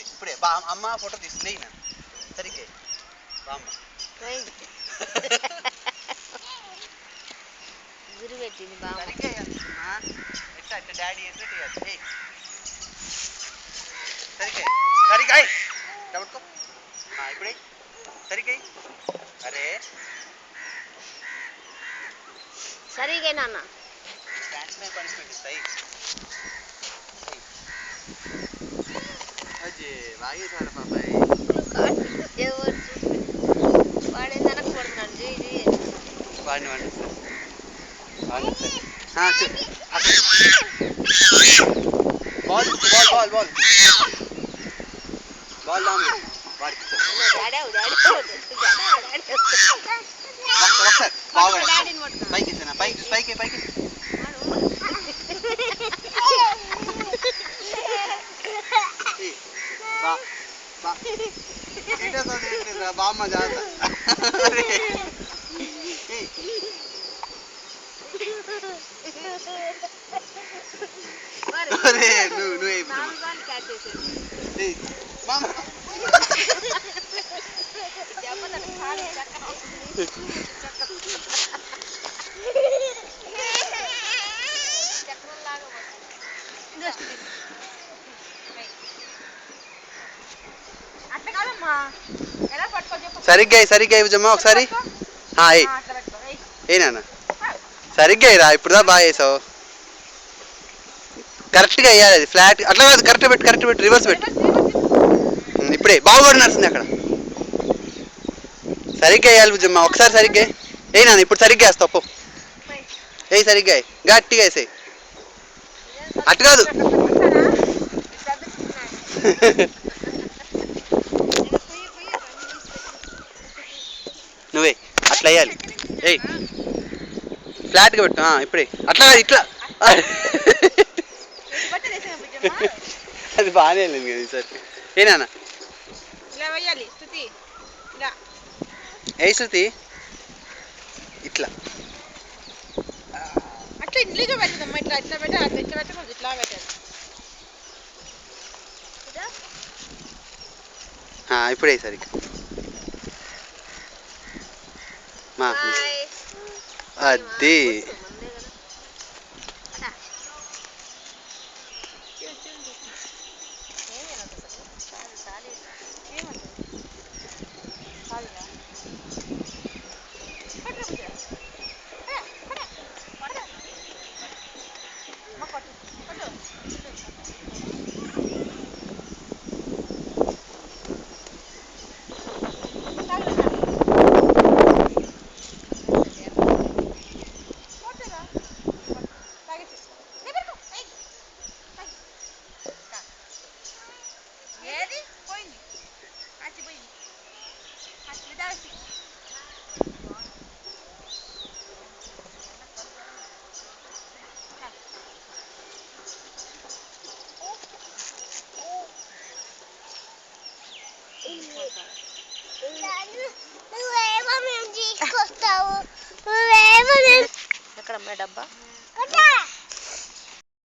ఇప్పుడే అమ్మ ఫోటో తీసుకునే సరిగ్గా బామ్మ గురి పెట్టింది బామ్మ. సరిగ్గా ఎట్లా అట్లా డాడీ వేసినట్టు సరిగ్గా సరిగ్గా పట్టుకో ఇప్పుడే సరిగ్గా అరే సరిగ్గా నాన్న పనిష్మెంట్ ఇస్తాయి అజే వాగేసాడు పాపాయ్ వాడే వెనక్కి పడుతున్నాడు. వాడిని వాడిని బాల్ బాల్ బాల్ బాల్ దాము వాడికి పైకి పైకి పైకి పైకి బామ్మ జాగ్రత్త నువ్వు సరిగ్గా సరిగ్గా ఇవ్వమ్మా ఒకసారి ఏనా సరిగ్గా రా ఇప్పుడుదా బాగా వేసావు కరెక్ట్గా వేయాలి అది ఫ్లాట్ అట్లా కాదు కరెక్ట్ పెట్టు రివర్స్ పెట్టు ఇప్పుడే బాగుపడి నడుస్తుంది అక్కడ సరిగ్గా వేయాలి బుజ్జమ్మ ఒకసారి సరిగ్గా ఏనా ఇప్పుడు సరిగ్గా వేస్తావు పో సరిగ్గా గట్టిగా వేసాయి అటు కాదు నువ్వే అట్లా వేయాలి ఫ్లాట్గా పెట్టు ఇప్పుడే అట్లా ఇట్లా అది బాగానే వెళ్ళింది కదా ఈసారి ఏనా శృతి ఇట్లా అట్లా ఇడ్లీగా పెట్టదమ్మా ఇట్లా ఇట్లా పెట్ట అట్లా ఇట్లా పెట్టకూడదు ఇట్లా పెట్టాలి ఇప్పుడే సరిగ్గా అది ఎక్కడ అమ్మాయి డబ్బా